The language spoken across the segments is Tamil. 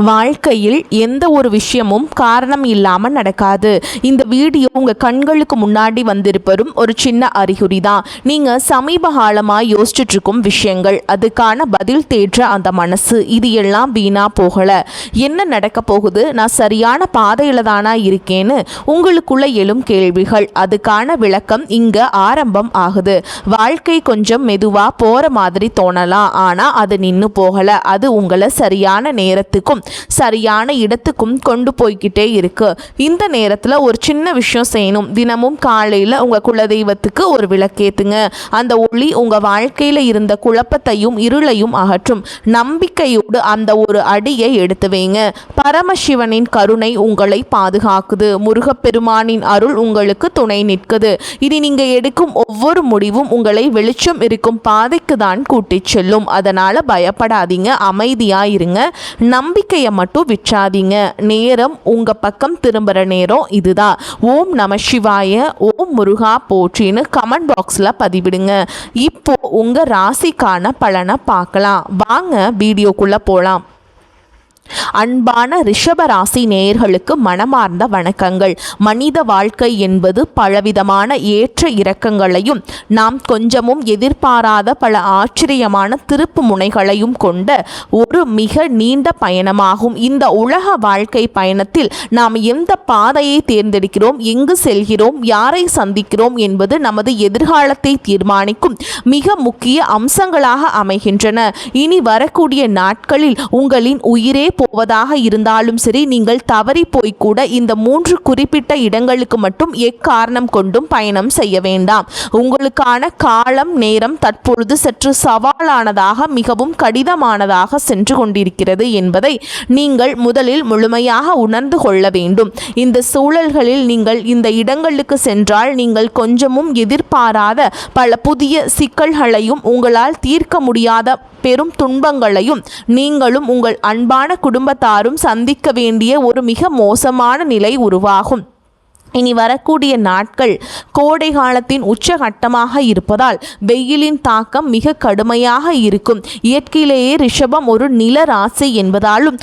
வாழ்க்கையில் எந்த ஒரு விஷயமும் காரணம் இல்லாமல் நடக்காது. இந்த வீடியோ உங்கள் கண்களுக்கு முன்னாடி வந்திருப்பதும் ஒரு சின்ன அறிகுறி தான். நீங்கள் சமீப காலமாக யோசிச்சுட்டு இருக்கும் விஷயங்கள், அதுக்கான பதில் தேற்ற அந்த மனசு, இது எல்லாம் வீணா போகலை. என்ன நடக்க போகுது, நான் சரியான பாதையில் தானா இருக்கேன்னு உங்களுக்குள்ள எழும் கேள்விகள், அதுக்கான விளக்கம் இங்கே ஆரம்பம் ஆகுது. வாழ்க்கை கொஞ்சம் மெதுவாக போகிற மாதிரி தோணலாம், ஆனால் அது நின்று போகலை. அது உங்களை சரியான நேரத்துக்கும் சரியான இடத்துக்கும் கொண்டு போய்கிட்டே இருக்கு. இந்த நேரத்தில் ஒரு சின்ன விஷயம் செய்யணும். தினமும் காலையில் உங்கள் குலதெய்வத்துக்கு ஒரு விளக்கேத்துங்க. அந்த ஒளி உங்கள் வாழ்க்கையில் இருந்த குழப்பத்தையும் இருளையும் அகற்றும். நம்பிக்கையோடு அந்த ஒரு அடியை எடுத்து வைங்க. பரமசிவனின் கருணை உங்களை பாதுகாக்குது. முருகப்பெருமானின் அருள் உங்களுக்கு துணை நிற்குது. இனி நீங்கள் எடுக்கும் ஒவ்வொரு முடிவும் உங்களை வெளிச்சம் இருக்கும் பாதைக்கு தான் கூட்டிச் செல்லும். அதனால் பயப்படாதீங்க, அமைதியாக இருங்க. நம்பிக்கையை மட்டும் விற்றாதீங்க. நேரம் உங்க பக்கம் திரும்புற நேரம் இதுதான். ஓம் நம சிவாய, ஓம் முருகா போற்றின்னு கமெண்ட் பாக்ஸ்ல பதிவிடுங்க. இப்போ உங்க ராசிக்கான பலனை பார்க்கலாம். வாங்க வீடியோக்குள்ள போலாம். அன்பான ரிஷபராசி நேயர்களுக்கு மனமார்ந்த வணக்கங்கள். மனித வாழ்க்கை என்பது பலவிதமான ஏற்ற இறக்கங்களையும் நாம் கொஞ்சமும் எதிர்பாராத பல ஆச்சரியமான திருப்பு முனைகளையும் கொண்ட ஒரு மிக நீண்ட பயணமாகும். இந்த உலக வாழ்க்கை பயணத்தில் நாம் எந்த பாதையை தேர்ந்தெடுக்கிறோம், எங்கு செல்கிறோம், யாரை சந்திக்கிறோம் என்பது நமது எதிர்காலத்தை தீர்மானிக்கும் மிக முக்கிய அம்சங்களாக அமைகின்றன. இனி வரக்கூடிய நாட்களில் உங்களின் உயிரே போவதாக இருந்தாலும் சரி, நீங்கள் தவறி போய்க்கூட இந்த 3 குறிப்பிட்ட இடங்களுக்கு மட்டும் எக்காரணம் கொண்டும் பயணம் செய்ய வேண்டாம். உங்களுக்கான காலம் நேரம் தற்பொழுது சற்று சவாலானதாக, மிகவும் கடினமானதாக சென்று கொண்டிருக்கிறது என்பதை நீங்கள் முதலில் முழுமையாக உணர்ந்து கொள்ள வேண்டும். இந்த சூழல்களில் நீங்கள் இந்த இடங்களுக்கு சென்றால் நீங்கள் கொஞ்சமும் எதிர்பாராத பல புதிய சிக்கல்களையும் உங்களால் தீர்க்க முடியாத பெரும் துன்பங்களையும் நீங்களும் உங்கள் அன்பான குடும்பத்தாரும் சந்திக்க வேண்டிய ஒரு மிக மோசமான நிலை உருவாகும். இனி வரக்கூடிய நாட்கள் கோடை காலத்தின் உச்சகட்டமாக இருப்பதால் வெயிலின் தாக்கம் மிக கடுமையாக இருக்கும். இயற்கையிலேயே ரிஷபம் ஒரு நில ராசி என்பதாலும்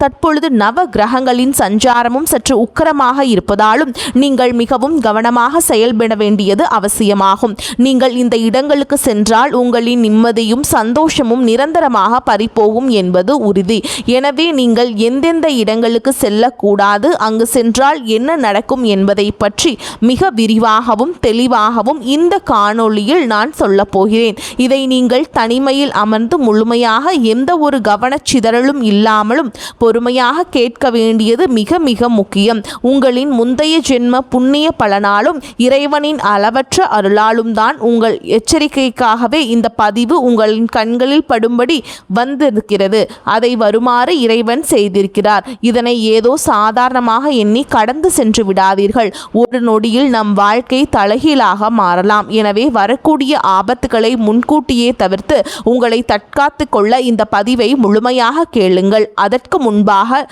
தற்பொழுது நவ கிரகங்களின் சஞ்சாரமும் சற்று உக்கிரமாக இருப்பதாலும் நீங்கள் மிகவும் கவனமாக செயல்பட வேண்டியது அவசியமாகும். நீங்கள் இந்த இடங்களுக்கு சென்றால் உங்களின் நிம்மதியும் சந்தோஷமும் நிரந்தரமாக பறிப்போகும் என்பது உறுதி. எனவே நீங்கள் எந்தெந்த இடங்களுக்கு செல்லக்கூடாது, அங்கு சென்றால் என்ன நடக்கும் என்பதை பற்றி மிக விரிவாகவும் தெளிவாகவும் இந்த காணொளியில் நான் சொல்ல போகிறேன். இதை நீங்கள் தனிமையில் அமர்ந்து முழுமையாக எந்த ஒரு கவனச்சிதறலும் இல்லாமலும் பொறுமையாக கேட்க வேண்டியது மிக மிக முக்கியம். உங்களின் முந்தைய ஜென்ம புண்ணிய பலனாலும் இறைவனின் அளவற்ற அருளாலும் தான் உங்கள் எச்சரிக்கைக்காகவே இந்த பதிவு உங்களின் கண்களில் படும்படி வந்திருக்கிறது. அதை வருமாறு இறைவன் செய்திருக்கிறார். இதனை ஏதோ சாதாரணமாக எண்ணி கடந்து சென்று விடாதீர்கள். ஒரு நொடியில் நம் வாழ்க்கை தலைகீழாக மாறலாம். எனவே வரக்கூடிய ஆபத்துகளை முன்கூட்டியே தவிர்த்து உங்களை தற்காத்து கொள்ள இந்த பதிவை முழுமையாக கேளுங்கள். அதற்கு முன்பாக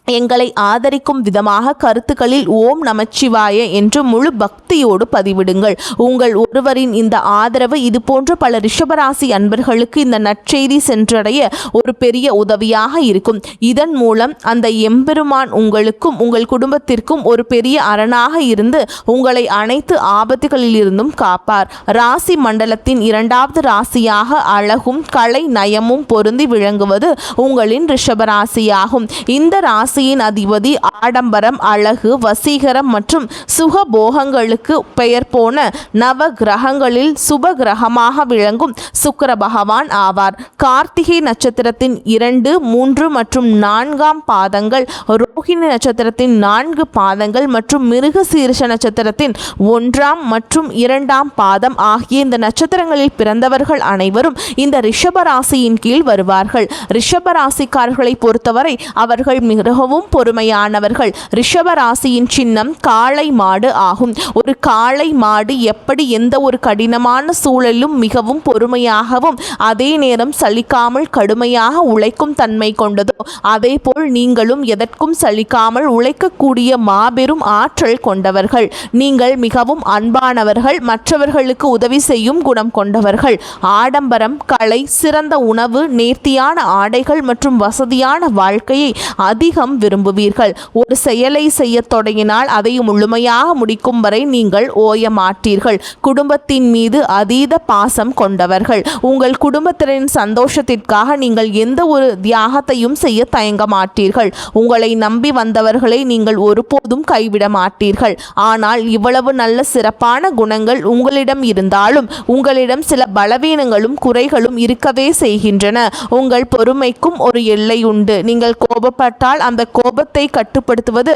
எங்களை ஆதரிக்கும் விதமாக கருத்துக்களில் ஓம் நமச்சிவாய என்று முழு பக்தியோடு பதிவிடுங்கள். உங்கள் ஒருவரின் இந்த ஆதரவு இது போன்ற பல ரிஷபராசி அன்பர்களுக்கு இந்த நற்செய்தி சென்றடைய ஒரு பெரிய உதவியாக இருக்கும். இதன் மூலம் அந்த எம்பெருமான் உங்களுக்கும் உங்கள் குடும்பத்திற்கும் ஒரு பெரிய அரணாக இருந்து உங்களை அனைத்து ஆபத்துகளில் இருந்தும் காப்பார். ராசி மண்டலத்தின் 2வது ராசியாக அழகும் கலை நயமும் பொருந்தி விளங்குவது உங்களின் ரிஷபராசியாகும். இந்த ராசியின் அதிபதி ஆடம்பரம், அழகு, வசீகரம் மற்றும் சுகபோகங்களுக்கு பெயர் போன நவ கிரகங்களில் சுப கிரகமாக விளங்கும் சுக்கிர பகவான் ஆவார். கார்த்திகை நட்சத்திரத்தின் 2, 3 மற்றும் 4ஆம் பாதங்கள், ரோஹிணி நட்சத்திரத்தின் 4 பாதங்கள் மற்றும் மிருகசீரிஷ நட்சத்திரத்தின் 1ஆம் மற்றும் 2ஆம் பாதம் ஆகிய இந்த நட்சத்திரங்களில் பிறந்தவர்கள் அனைவரும் இந்த ரிஷபராசியின் கீழ் வருவார்கள். ரிஷபராசிக்காரர்களை பொறுத்தவரை அவர்கள் மிகவும் பொறுமையானவர்கள். ரிஷபராசியின் சின்னம் காளை மாடு ஆகும். ஒரு காளை மாடு எப்படி எந்த ஒரு கடினமான சூழலும் மிகவும் பொறுமையாகவும் அதே நேரம் சலிக்காமல் கடுமையாக உழைக்கும் தன்மை கொண்டதோ அதேபோல் நீங்களும் எதற்கும் சலிக்காமல் உழைக்கக்கூடிய மாபெரும் ஆற்றல் கொண்டவர்கள். நீங்கள் மிகவும் அன்பானவர்கள், மற்றவர்களுக்கு உதவி செய்யும் குணம் கொண்டவர்கள். ஆடம்பரம், கலை, சிறந்த உணவு, நேர்த்தியான ஆடைகள் மற்றும் வசதியான வாழ்க்கையை அதிகம் விரும்புவீர்கள். ஒரு செயலை செய்ய தொடங்கினால் அதை முழுமையாக முடிக்கும் வரை நீங்கள் ஓய மாட்டீர்கள். குடும்பத்தின் மீது அதீத பாசம் கொண்டவர்கள். உங்கள் குடும்பத்தினரின் சந்தோஷத்திற்காக நீங்கள் எந்த ஒரு தியாகத்தையும் செய்ய தயங்க மாட்டீர்கள். உங்களை நம்பி வந்தவர்களை நீங்கள் ஒருபோதும் கைவிட மாட்டீர்கள். ஆனால் இவ்வளவு நல்ல சிறப்பான குணங்கள் உங்களிடம் இருந்தாலும் உங்களிடம் சில பலவீனங்களும் குறைகளும் இருக்கவே செய்கின்றன. உங்கள் பொறுமைக்கும் ஒரு எல்லை உண்டு. நீங்கள் கோபப்பட்டால் அந்த கோபத்தை கட்டுப்படுத்துவது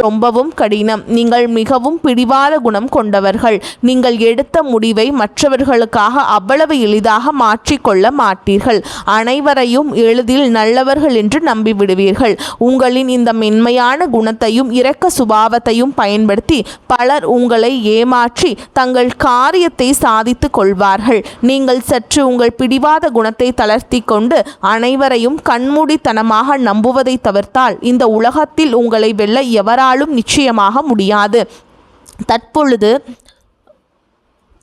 ரொம்பவும் கடினம். நீங்கள் மிகவும் பிடிவாத குணம் கொண்டவர்கள். நீங்கள் எடுத்த முடிவை மற்றவர்களுக்காக அவ்வளவு எளிதாக மாற்றிக்கொள்ள மாட்டீர்கள். அனைவரையும் எளிதில் நல்லவர்கள் என்று நம்பிவிடுவீர்கள். உங்களின் இந்த மென்மையான குணத்தையும் இரக்க சுபாவத்தையும் பயன்படுத்தி பலர் உங்களை ஏமாற்றி தங்கள் காரியத்தை சாதித்துக் கொள்வார்கள். நீங்கள் சற்று உங்கள் பிடிவாத குணத்தை தளர்த்தி கொண்டு அனைவரையும் கண்மூடித்தனமாக நம்புவதை தவிர்த்தால் இந்த உலகத்தில் உங்களை வெல்ல எவராலும் நிச்சயமாக முடியாது. தற்பொழுது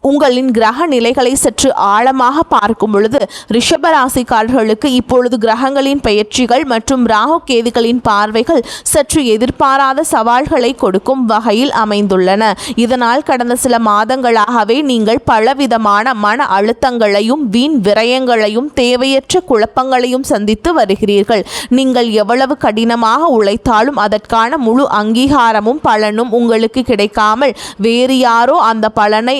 உங்களின் கிரக நிலைகளை சற்று ஆழமாக பார்க்கும் பொழுது ரிஷபராசிக்காரர்களுக்கு இப்பொழுது கிரகங்களின் பெயர்ச்சிகள் மற்றும் ராகு கேதுகளின் பார்வைகள் சற்று எதிர்பாராத சவால்களை கொடுக்கும் வகையில் அமைந்துள்ளன. இதனால் கடந்த சில மாதங்களாகவே நீங்கள் பலவிதமான மன அழுத்தங்களையும் வீண் விரயங்களையும் தேவையற்ற குழப்பங்களையும் சந்தித்து வருகிறீர்கள். நீங்கள் எவ்வளவு கடினமாக உழைத்தாலும் அதற்கான முழு அங்கீகாரமும் பலனும் உங்களுக்கு கிடைக்காமல் வேறு யாரோ அந்த பலனை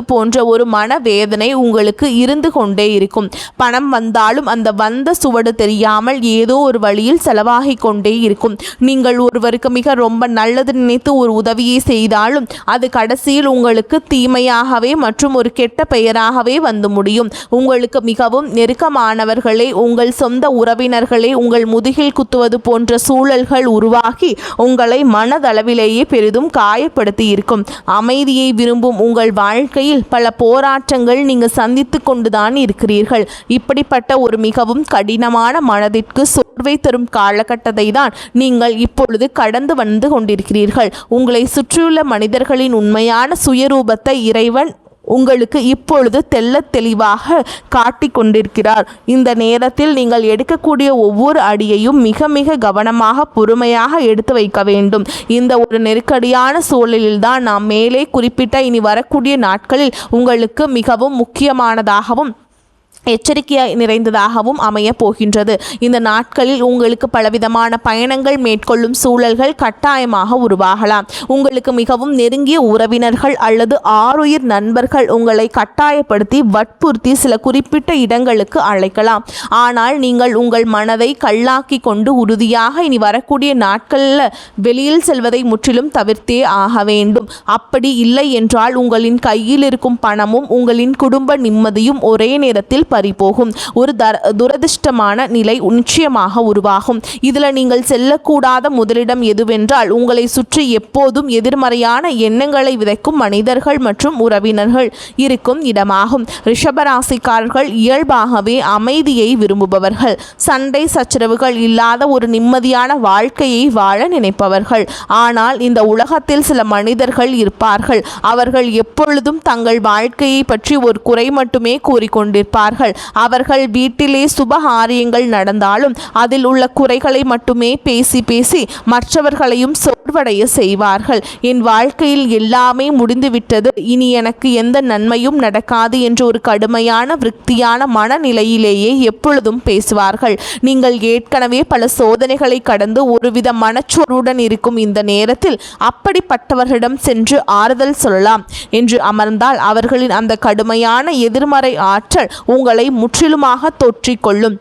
போன்ற ஒரு மனவேதனை உங்களுக்கு இருந்து கொண்டே இருக்கும். பணம் வந்தாலும் அந்த வந்த சுவடு தெரியாமல் ஏதோ ஒரு வழியில் செலவாகி கொண்டே இருக்கும். நீங்கள் ஒருவருக்கு ரொம்ப நல்லது நினைத்து ஒரு உதவியை செய்தாலும் அது கடைசியில் உங்களுக்கு தீமையாகவே மற்றும் ஒரு கெட்ட பெயராகவே வந்து முடியும். உங்களுக்கு மிகவும் நெருக்கமானவர்களே, உங்கள் சொந்த உறவினர்களே உங்கள் முதுகில் குத்துவது போன்ற சூழல்கள் உருவாகி உங்களை மனதளவிலேயே பெரிதும் காயப்படுத்தி இருக்கும். அமைதியை விரும்பும் உங்கள் வாழ்க்கையில் பல போராட்டங்கள் நீங்கள் சந்தித்து கொண்டுதான் இருக்கிறீர்கள். இப்படிப்பட்ட ஒரு மிகவும் கடினமான மனதிற்கு சோர்வை தரும் காலகட்டத்தை தான் நீங்கள் இப்பொழுது கடந்து வந்து கொண்டிருக்கிறீர்கள். உங்களை சுற்றியுள்ள மனிதர்களின் உண்மையான சுயரூபத்தை இறைவன் உங்களுக்கு இப்பொழுது தெள்ளத் தெளிவாக காட்டிக் கொண்டிருக்கிறார். இந்த நேரத்தில் நீங்கள் எடுக்கக்கூடிய ஒவ்வொரு அடியையும் மிக மிக கவனமாக பொறுமையாக எடுத்து வைக்க வேண்டும். இந்த ஒரு நெருக்கடியான சூழலில்தான் நாம் மேலே குறிப்பிட்ட இனி வரக்கூடிய நாட்களில் உங்களுக்கு மிகவும் முக்கியமானதாகவும் எச்சரிக்கையாய் நிறைந்ததாகவும் அமைய போகின்றது. இந்த நாட்களில் உங்களுக்கு பலவிதமான பயணங்கள் மேற்கொள்ளும் சூழல்கள் கட்டாயமாக உருவாகலாம். உங்களுக்கு மிகவும் நெருங்கிய உறவினர்கள் அல்லது ஆருயிர் நண்பர்கள் உங்களை கட்டாயப்படுத்தி வற்புறுத்தி சில குறிப்பிட்ட இடங்களுக்கு அழைக்கலாம். ஆனால் நீங்கள் உங்கள் மனதை கல்லாக்கி கொண்டு உறுதியாக இனி வரக்கூடிய நாட்களில் வெளியில் செல்வதை முற்றிலும் தவிர்த்தே ஆக வேண்டும். அப்படி இல்லை என்றால் உங்களின் கையில் இருக்கும் பணமும் உங்களின் குடும்ப நிம்மதியும் ஒரே நேரத்தில் பறிபோகும். ஒரு துரதிர்ஷ்டமான நிலை நிச்சயமாக உருவாகும். இதில் நீங்கள் செல்லக்கூடாத முதலிடம் எதுவென்றால் உங்களை சுற்றி எப்போதும் எதிர்மறையான எண்ணங்களை விதைக்கும் மனிதர்கள் மற்றும் உறவினர்கள் இருக்கும் இடமாகும். ரிஷபராசிக்காரர்கள் இயல்பாகவே அமைதியை விரும்புபவர்கள். சண்டை சச்சரவுகள் இல்லாத ஒரு நிம்மதியான வாழ்க்கையை வாழ நினைப்பவர்கள். ஆனால் இந்த உலகத்தில் சில மனிதர்கள் இருப்பார்கள். அவர்கள் எப்பொழுதும் தங்கள் வாழ்க்கையை பற்றி ஒரு குறை மட்டுமே கூறிக்கொண்டிருப்பார்கள். அவர்கள் வீட்டிலே சுபகாரியங்கள் நடந்தாலும் அதில் உள்ள குறைகளை மட்டுமே பேசி பேசி மற்றவர்களையும் சோர்வடைய செய்வார்கள். என் வாழ்க்கையில் எல்லாமே முடிந்துவிட்டது, இனி எனக்கு எந்த நன்மையும் நடக்காது என்று ஒரு கடுமையான விரக்தியான மனநிலையிலேயே எப்பொழுதும் பேசுவார்கள். நீங்கள் ஏற்கனவே பல சோதனைகளை கடந்து ஒருவித மனச்சோர்வுடன் இருக்கும் இந்த நேரத்தில் அப்படிப்பட்டவர்களிடம் சென்று ஆறுதல் சொல்லலாம் என்று அமர்ந்தால் அவர்களின் அந்த கடுமையான எதிர்மறை ஆற்றல் உங்களை முற்றிலுமாக தொற்றிக்கொள்ளும்.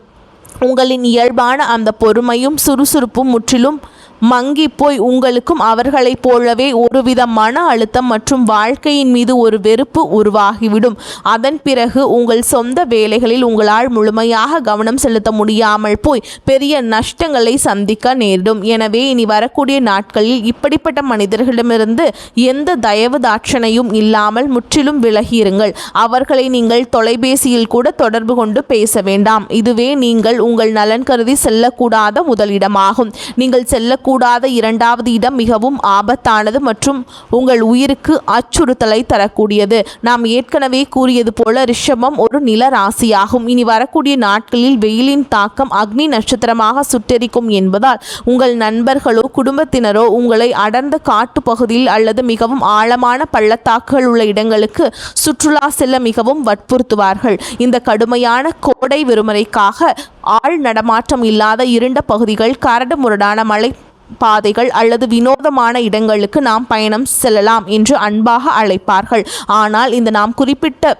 உங்களின் இயல்பான அந்த பொறுமையும் சுறுசுறுப்பும் முற்றிலும் மங்கி போய் உங்களுக்கும் அவர்களைப் போலவே ஒருவித மன அழுத்தம் மற்றும் வாழ்க்கையின் மீது ஒரு வெறுப்பு உருவாகிவிடும். அதன் பிறகு உங்கள் சொந்த வேலைகளில் உங்களால் முழுமையாக கவனம் செலுத்த முடியாமல் போய் பெரிய நஷ்டங்களை சந்திக்க நேரிடும். எனவே இனி வரக்கூடிய நாட்களில் இப்படிப்பட்ட மனிதர்களிடமிருந்து எந்த தயவு தாட்சணையும் இல்லாமல் முற்றிலும் விலகியிருங்கள். அவர்களை நீங்கள் தொலைபேசியில் கூட தொடர்பு கொண்டு பேச வேண்டாம். இதுவே நீங்கள் உங்கள் நலன் கருதி செல்லக்கூடாத முதலிடமாகும். நீங்கள் செல்லக்கூடாத இரண்டாவது இடம் மிகவும் ஆபத்தானது மற்றும் உங்கள் உயிருக்கு அச்சுறுத்தலை தரக்கூடியது. நாம் ஏற்கனவே கூறியது போல ரிஷபம் ஒரு நில ராசியாகும். இனி வரக்கூடிய நாட்களில் வெயிலின் தாக்கம் அக்னி நட்சத்திரமாக சுட்டெரிக்கும் என்பதால் உங்கள் நண்பர்களோ குடும்பத்தினரோ உங்களை அடர்ந்த காட்டு பகுதியில் அல்லது மிகவும் ஆழமான பள்ளத்தாக்குகள் உள்ள இடங்களுக்கு சுற்றுலா செல்ல மிகவும் வற்புறுத்துவார்கள். இந்த கடுமையான கோடை விடுமுறைக்காக ஆள் நடமாட்டம் இல்லாத இருண்ட பகுதிகள், கரடு முரடான மலை பாதைகள் அல்லது வினோதமான இடங்களுக்கு நாம் பயணம் செல்லலாம் என்று அன்பாக அழைப்பார்கள். ஆனால் இந்த நாம் குறிப்பிட்ட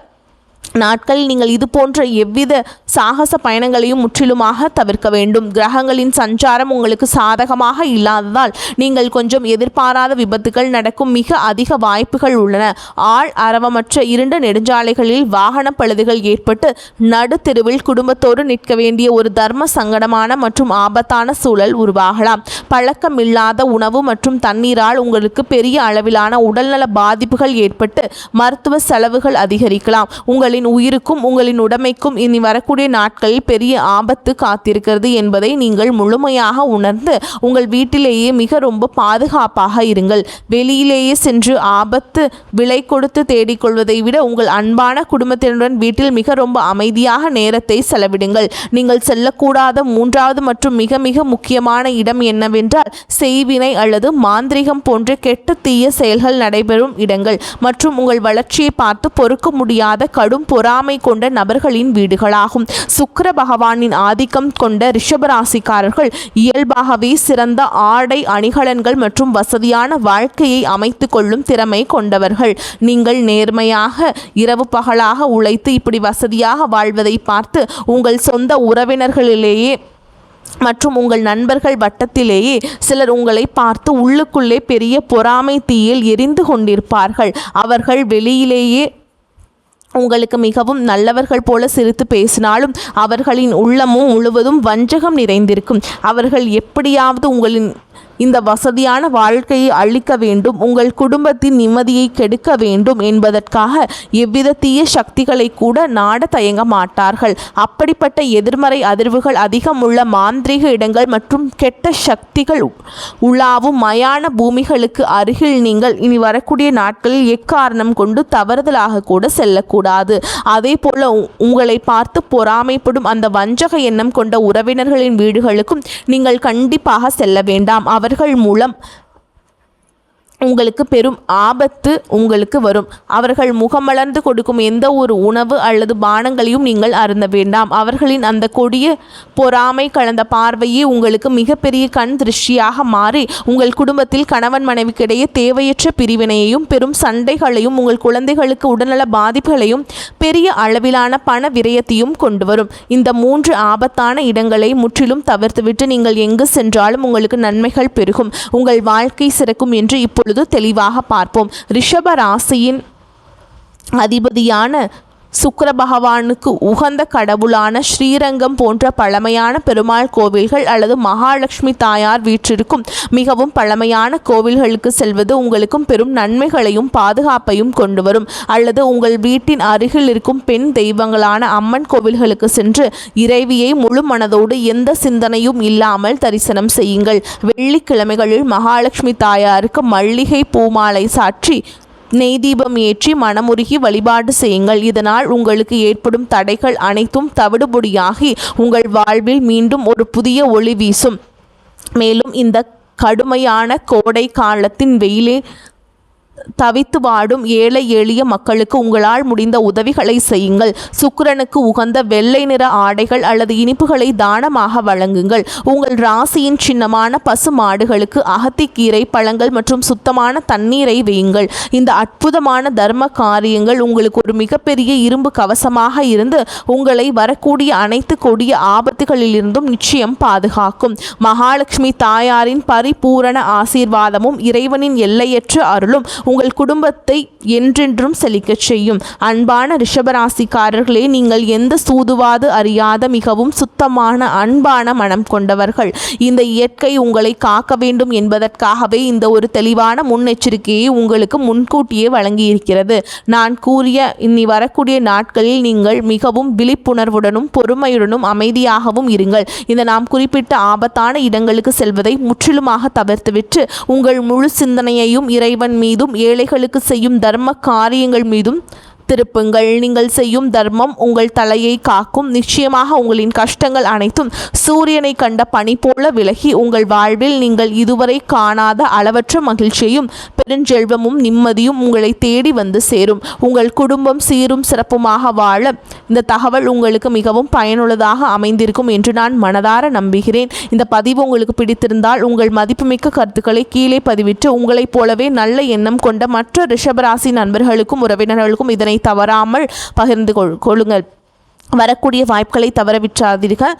நாட்களில் நீங்கள் இது போன்ற எவ்வித சாகச பயணங்களையும் முற்றிலுமாக தவிர்க்க வேண்டும். கிரகங்களின் சஞ்சாரம் உங்களுக்கு சாதகமாக இல்லாததால் நீங்கள் கொஞ்சம் எதிர்பாராத விபத்துகள் நடக்கும் மிக அதிக வாய்ப்புகள் உள்ளன. ஆள் அரவமற்ற இருண்ட நெடுஞ்சாலைகளில் வாகன பழுதுகள் ஏற்பட்டு நடுத்தெருவில் குடும்பத்தோடு நிற்க வேண்டிய ஒரு தர்ம சங்கடமான மற்றும் ஆபத்தான சூழல் உருவாகலாம். பழக்கமில்லாத உணவு மற்றும் தண்ணீரால் உங்களுக்கு பெரிய அளவிலான உடல்நல பாதிப்புகள் ஏற்பட்டு மருத்துவ செலவுகள் அதிகரிக்கலாம். உங்களின் உயிருக்கும் உங்களின் உடைமைக்கும் இனி வரக்கூடிய நாட்களில் பெரிய ஆபத்து காத்திருக்கிறது என்பதை நீங்கள் முழுமையாக உணர்ந்து உங்கள் வீட்டிலேயே மிக ரொம்ப பாதுகாப்பாக இருங்கள். வெளியிலேயே சென்று ஆபத்து விலை கொடுத்து தேடிக்கொள்வதை விட உங்கள் அன்பான குடும்பத்தினருடன் வீட்டில் மிக ரொம்ப அமைதியாக நேரத்தை செலவிடுங்கள். நீங்கள் செல்லக்கூடாத மூன்றாவது மற்றும் மிக மிக முக்கியமான இடம் என்னவென்றால் செய்வினை அல்லது மாந்திரிகம் போன்ற கெட்ட தீய செயல்கள் நடைபெறும் இடங்கள் மற்றும் உங்கள் வளர்ச்சியை பார்த்து பொறுக்க முடியாத கடும் பொறாமை கொண்ட நபர்களின் வீடுகளாகும். சுக்கிர பகவானின் ஆதிக்கம் கொண்ட ரிஷபராசிக்காரர்கள் இயல்பாகவே சிறந்த ஆடை அணிகலன்கள் மற்றும் வசதியான வாழ்க்கையை அமைத்து கொள்ளும் திறமை கொண்டவர்கள். நீங்கள் நேர்மையாக இரவு பகலாக உழைத்து இப்படி வசதியாக வாழ்வதை பார்த்து உங்கள் சொந்த உறவினர்களிலேயே மற்றும் உங்கள் நண்பர்கள் வட்டத்திலேயே சிலர் உங்களை பார்த்து உள்ளுக்குள்ளே பெரிய பொறாமை தீயில் எரிந்து கொண்டிருப்பார்கள். அவர்கள் வெளியிலேயே உங்களுக்கு மிகவும் நல்லவர்கள் போல சிரித்து பேசினாலும் அவர்களின் உள்ளமும் முழுவதும் வஞ்சகம் நிறைந்திருக்கும். அவர்கள் எப்படியாவது உங்களின் இந்த வசதியான வாழ்க்கையை அழிக்க வேண்டும், உங்கள் குடும்பத்தின் நிம்மதியை கெடுக்க வேண்டும் என்பதற்காக எவ்வித தீய சக்திகளை கூட நாட தயங்க மாட்டார்கள். அப்படிப்பட்ட எதிர்மறை அதிர்வுகள் அதிகமுள்ள மாந்திரீக இடங்கள் மற்றும் கெட்ட சக்திகள் உலாவும் மயான பூமிகளுக்கு அருகில் நீங்கள் இனி வரக்கூடிய நாட்களில் எக்காரணம் கொண்டு தவறுதலாக கூட செல்லக்கூடாது. அதே போல உங்களை பார்த்து பொறாமைப்படும் அந்த வஞ்சக எண்ணம் கொண்ட உறவினர்களின் வீடுகளுக்கும் நீங்கள் கண்டிப்பாக செல்ல வேண்டாம். அவர்கள் மூலம் உங்களுக்கு பெரும் ஆபத்து உங்களுக்கு வரும். அவர்கள் முகமலர்ந்து கொடுக்கும் எந்த ஒரு உணவு அல்லது பானங்களையும் நீங்கள் அருந்த வேண்டாம். அவர்களின் அந்த கொடிய பொறாமை கலந்த பார்வையே உங்களுக்கு மிகப்பெரிய கண் திருஷ்டியாக மாறி உங்கள் குடும்பத்தில் கணவன் மனைவிக்கிடையே தேவையற்ற பிரிவினையையும் பெரும் சண்டைகளையும் உங்கள் குழந்தைகளுக்கு உடல்நல பாதிப்புகளையும் பெரிய அளவிலான பண விரயத்தையும் கொண்டு வரும். இந்த 3 ஆபத்தான இடங்களை முற்றிலும் தவிர்த்துவிட்டு நீங்கள் எங்கு சென்றாலும் உங்களுக்கு நன்மைகள் பெருகும், உங்கள் வாழ்க்கை சிறக்கும் என்று இப்பொழுது தெளிவாக பார்ப்போம். ரிஷப ராசியின் அதிபதியான சுக்கிர பகவானுக்கு உகந்த கடவுளான ஸ்ரீரங்கம் போன்ற பழமையான பெருமாள் கோவில்கள் அல்லது மகாலட்சுமி தாயார் வீற்றிருக்கும் மிகவும் பழமையான கோவில்களுக்கு செல்வது உங்களுக்கும் பெரும் நன்மைகளையும் பாதுகாப்பையும் கொண்டு வரும். அல்லது உங்கள் வீட்டின் அருகில் இருக்கும் பெண் தெய்வங்களான அம்மன் கோவில்களுக்கு சென்று இறைவியை முழு மனதோடு எந்த சிந்தனையும் இல்லாமல் தரிசனம் செய்யுங்கள். வெள்ளிக்கிழமைகளில் மகாலட்சுமி தாயாருக்கு மல்லிகை பூமாலை சாற்றி நெய் தீபம் ஏற்றி மனமுருகி வழிபாடு செய்யுங்கள். இதனால் உங்களுக்கு ஏற்படும் தடைகள் அனைத்தும் தவிடுபொடியாகி உங்கள் வாழ்வில் மீண்டும் ஒரு புதிய ஒளி வீசும். மேலும் இந்த கடுமையான கோடை காலத்தின் வெயிலே தவித்து வாடும் ஏழை எளிய மக்களுக்கு உங்களால் முடிந்த உதவிகளை செய்யுங்கள். சுக்கிரனுக்கு உகந்த வெள்ளை நிற ஆடைகள் அல்லது இனிப்புகளை தானமாக வழங்குங்கள். உங்கள் ராசியின் சின்னமான பசு மாடுகளுக்கு அகத்திக்கீரை பழங்கள் மற்றும் சுத்தமான தண்ணீரை வையுங்கள். இந்த அற்புதமான தர்ம காரியங்கள் உங்களுக்கு ஒரு மிகப்பெரிய இரும்பு கவசமாக இருந்து உங்களை வரக்கூடிய அனைத்து கொடிய ஆபத்துகளிலிருந்தும் நிச்சயம் பாதுகாக்கும். மகாலட்சுமி தாயாரின் பரிபூரண ஆசீர்வாதமும் இறைவனின் எல்லையற்ற அருளும் உங்கள் குடும்பத்தை என்றென்றும் செழிக்கச் செய்யும். அன்பான ரிஷபராசிக்காரர்களே, நீங்கள் எந்த சூதுவாது அறியாத மிகவும் சுத்தமான அன்பான மனம் கொண்டவர்கள். இந்த இயற்கை உங்களை காக்க வேண்டும் என்பதற்காகவே இந்த ஒரு தெளிவான முன்னெச்சரிக்கையை உங்களுக்கு முன்கூட்டியே வழங்கியிருக்கிறது. நான் கூறிய இனி வரக்கூடிய நாட்களில் நீங்கள் மிகவும் விழிப்புணர்வுடனும் பொறுமையுடனும் அமைதியாகவும் இருங்கள். இந்த நாம் குறிப்பிட்ட ஆபத்தான இடங்களுக்கு செல்வதை முற்றிலுமாக தவிர்த்துவிட்டு உங்கள் முழு சிந்தனையையும் இறைவன் மீதும் ஏழைகளுக்கு செய்யும் தர்ம காரியங்கள் மீதும் திருப்புங்கள். நீங்கள் செய்யும் தர்மம் உங்கள் தலையை காக்கும். நிச்சயமாக உங்களின் கஷ்டங்கள் அனைத்தும் சூரியனை கண்ட பனி போல விலகி உங்கள் வாழ்வில் நீங்கள் இதுவரை காணாத அளவற்ற மகிழ்ச்சியும் பெருஞ்செல்வமும் நிம்மதியும் உங்களை தேடி வந்து சேரும். உங்கள் குடும்பம் சீரும் சிறப்புமாக வாழ இந்த தகவல் உங்களுக்கு மிகவும் பயனுள்ளதாக அமைந்திருக்கும் என்று நான் மனதார நம்புகிறேன். இந்த பதிவு உங்களுக்கு பிடித்திருந்தால் உங்கள் மதிப்புமிக்க கருத்துக்களை கீழே பதிவிட்டு உங்களைப் போலவே நல்ல எண்ணம் கொண்ட மற்ற ரிஷபராசி நண்பர்களுக்கும் உறவினர்களுக்கும் இதனை தவறாமல் பகிர்ந்து கொள்ளுங்கள். வரக்கூடிய வாய்ப்புகளை தவறவிட்டாதீர்கள்.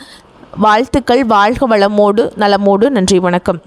வாழ்த்துக்கள். வாழ்க வளமோடு நலமோடு. நன்றி, வணக்கம்.